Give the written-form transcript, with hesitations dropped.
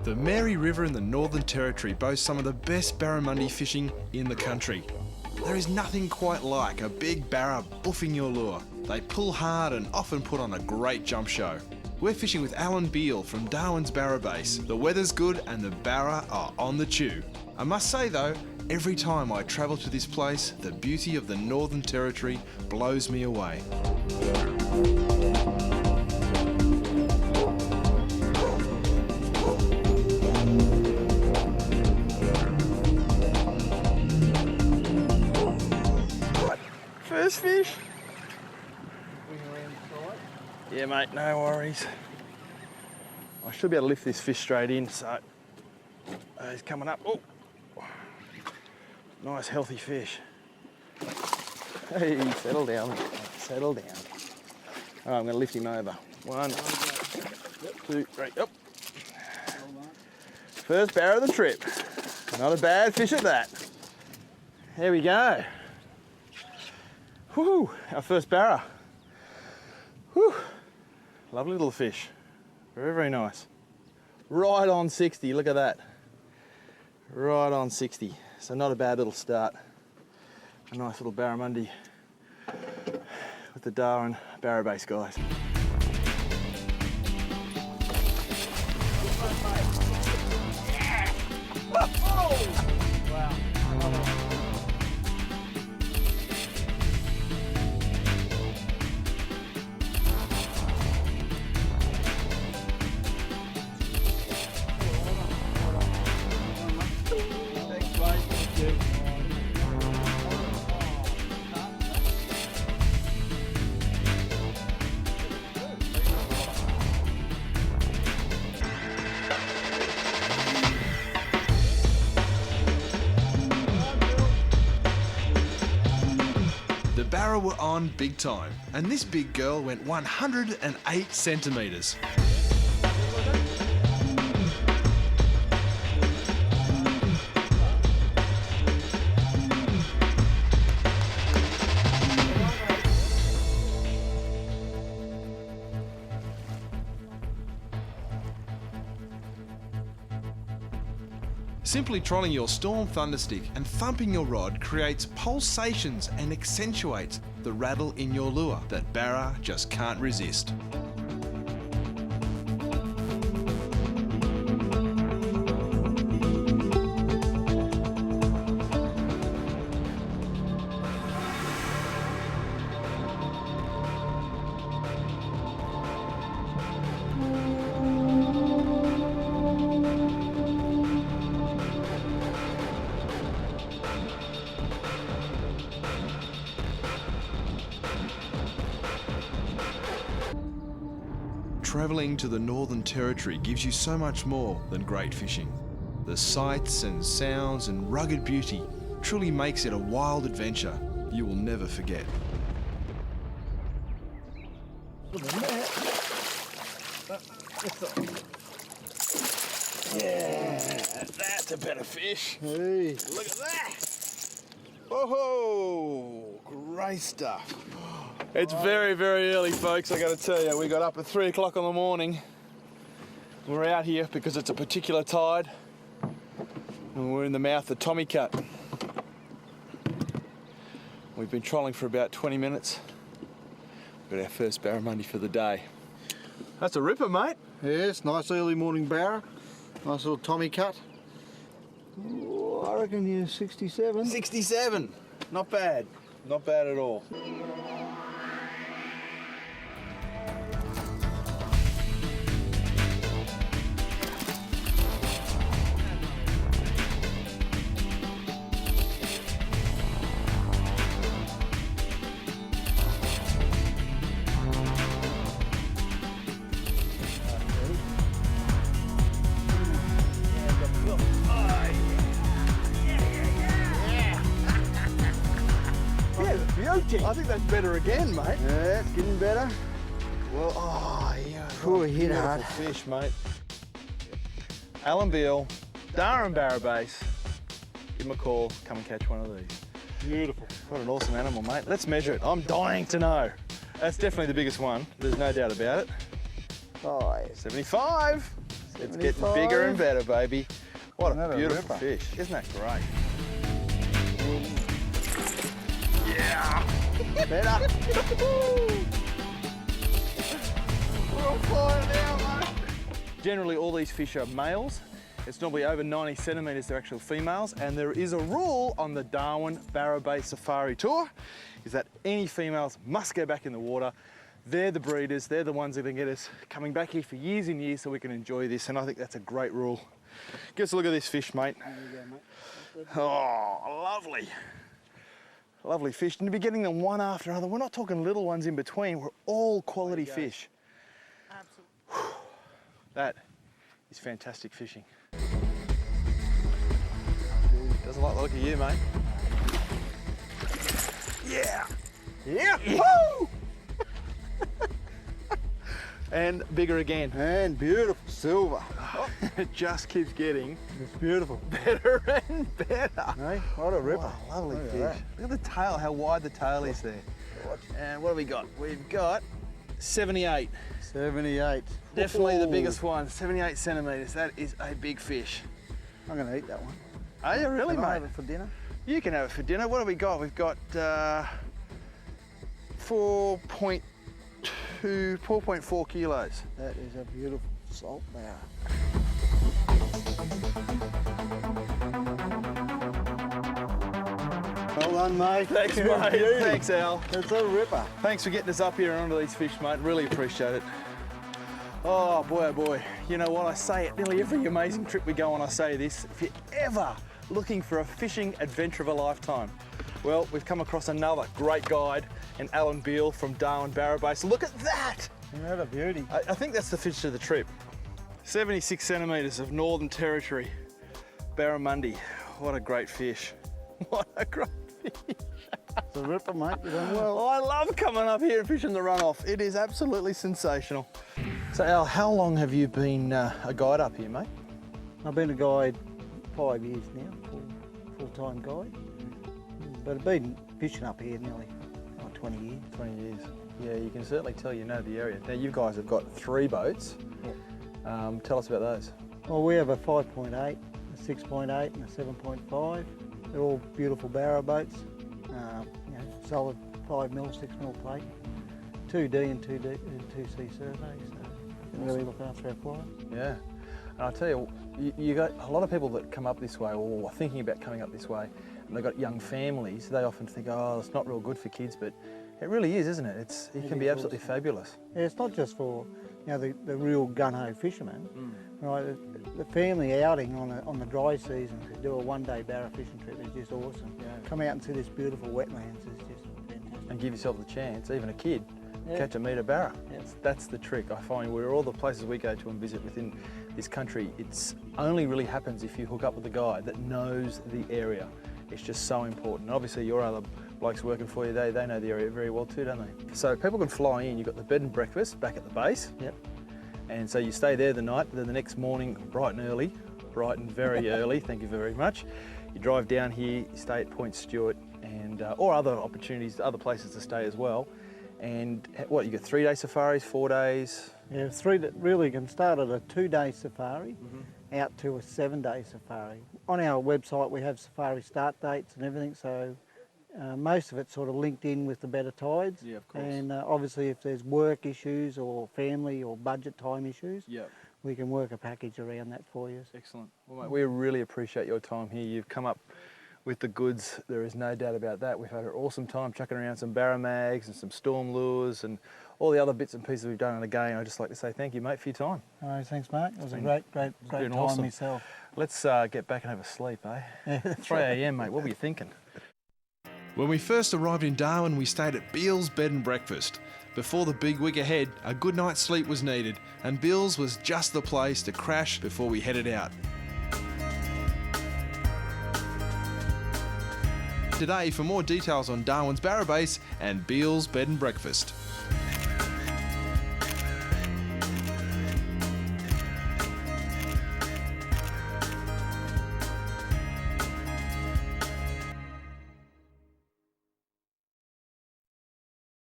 The Mary River in the Northern Territory boasts some of the best barramundi fishing in the country. There is nothing quite like a big barra buffing your lure. They pull hard and often put on a great jump show. We're fishing with Alan Beale from Darwins Barra Base. The weather's good and the barra are on the chew. I must say though, every time I travel to this place, the beauty of the Northern Territory blows me away. First fish. Yeah, mate, no worries. I should be able to lift this fish straight in, so he's coming up. Oh, nice healthy fish. Hey, settle down, settle down. All right, I'm going to lift him over. 1, 2, 3, up. First barra of the trip. Not a bad fish at that. There we go. Woohoo, our first barra. Whew. Lovely little fish. Very, very nice. Right on 60, look at that. Right on 60. So not a bad little start. A nice little barramundi with the Darwin Barra Base guys. Wow. The barra were on big time, and this big girl went 108 centimetres. Simply trolling your storm thunderstick and thumping your rod creates pulsations and accentuates the rattle in your lure that barra just can't resist. Travelling to the Northern Territory gives you so much more than great fishing. The sights and sounds and rugged beauty truly makes it a wild adventure you will never forget. Yeah, that's a better fish. Hey, look at that. Oh, great stuff. It's very, very early, folks, I gotta tell you. We got up at 3 o'clock in the morning. We're out here because it's a particular tide. And we're in the mouth of Tommy Cut. We've been trolling for about 20 minutes. We've got our first barramundi for the day. That's a ripper, mate. Yes, nice early morning barra. Nice little Tommy Cut. Ooh, I reckon you're 67. 67, not bad. Not bad at all. I think that's better again, mate. Yeah, it's getting better. Well, oh yeah. Ooh, hit hard. Fish, mate. Alan Beale, Darwin Barra Base. Give him a call, come and catch one of these. Beautiful. What an awesome animal, mate. Let's measure it. I'm dying to know. That's definitely the biggest one. There's no doubt about it. Oh, yeah. 75. It's getting bigger and better, baby. What a Another beautiful ripper. fish. Isn't that great? Yeah! Better. We're on fire now, mate. Generally, all these fish are males. It's normally over 90 centimetres, they're actual females, and there is a rule on the Darwin Barra Base Safari Tour, is that any females must go back in the water. They're the breeders, they're the ones that can get us coming back here for years and years so we can enjoy this, and I think that's a great rule. Give us a look at this fish, mate. There you go, mate. Oh, lovely. Lovely fish. And to be getting them one after another, we're not talking little ones in between, we're all quality fish. Absolutely. That is fantastic fishing. Doesn't like the look of you, mate. Yeah! Yeah! Woo! And bigger again. And beautiful silver. It just keeps getting It's beautiful. better and better. Hey, what a ripper. Wow, lovely Look at fish. that. Look at the tail, how wide the tail is there. And what have we got? We've got 78. 78. Definitely the Ooh. biggest one, 78 centimetres. That is a big fish. I'm going to eat that one. Are you really, Can I mate? have it for dinner? You can have it for dinner. What have we got? We've got 4.4 kilos. That is a beautiful salt barra. Well done, mate. Thanks, You're a mate. beauty. Thanks, Al. It's a ripper. Thanks for getting us up here and onto these fish, mate. Really appreciate it. Oh boy. You know what? I say it nearly every amazing trip we go on, I say this. If you're ever looking for a fishing adventure of a lifetime, well, we've come across another great guide in Alan Beale from Darwin Barra Base. Look at that! Isn't that a beauty? I think that's the fish of the trip. 76 centimetres of Northern Territory Barramundi. What a great fish. What a great fish. It's a ripper, mate. You're doing well. Oh, I love coming up here and fishing the runoff. It is absolutely sensational. So Al, how long have you been a guide up here, mate? I've been a guide 5 years now, full-time guide. But I've been fishing up here nearly 20 years. 20 years. Yeah, you can certainly tell you know the area. Now you guys have got 3 boats. Yeah. Tell us about those. Well, we have a 5.8, a 6.8 and a 7.5. They're all beautiful barra boats. Solid 5mm, 6mm plate. 2D and 2C surveys. So can really look after our fly. Yeah. And I tell you, you got a lot of people that come up this way or are thinking about coming up this way, and they've got young families. They often think, oh, it's not real good for kids, but it really is, isn't it? It can be absolutely fabulous. Yeah, it's not just for the real gun-ho fishermen. Right, the family outing on the dry season to do a one-day barra fishing trip is just awesome. Yeah. Come out and see this beautiful wetlands is just fantastic. And give yourself the chance, even a kid, Yeah. catch a metre barra. Yeah. That's the trick. I find where all the places we go to and visit within this country, it's only really happens if you hook up with a guide that knows the area. It's just so important. And obviously your other blokes working for you, they know the area very well too, don't they? So people can fly in, you've got the bed and breakfast back at the base. Yep. And so you stay there the night, then the next morning, bright and very early, thank you very much. You drive down here, you stay at Point Stewart, and or other opportunities, other places to stay as well. And what, you got 3-day safaris, 4 days? Yeah, really can start at a 2-day safari out to a 7-day safari. On our website we have safari start dates and everything, so most of it's sort of linked in with the better tides. Yeah, of course. And obviously if there's work issues or family or budget time issues, Yeah. we can work a package around that for you. Excellent. Well, mate, we really appreciate your time here. You've come up with the goods, there is no doubt about that. We've had an awesome time chucking around some barramags and some storm lures and all the other bits and pieces we've done. And again, I'd just like to say thank you, mate, for your time. All right, thanks, Mark. It was a great been time awesome. myself. Let's get back and have a sleep, eh? Yeah, that's 3 right. a.m, mate, what were you thinking? When we first arrived in Darwin, we stayed at Beale's Bed and Breakfast. Before the big week ahead, a good night's sleep was needed, and Beale's was just the place to crash before we headed out. Today for more details on Darwin's Barra Base and Beale's Bed and Breakfast.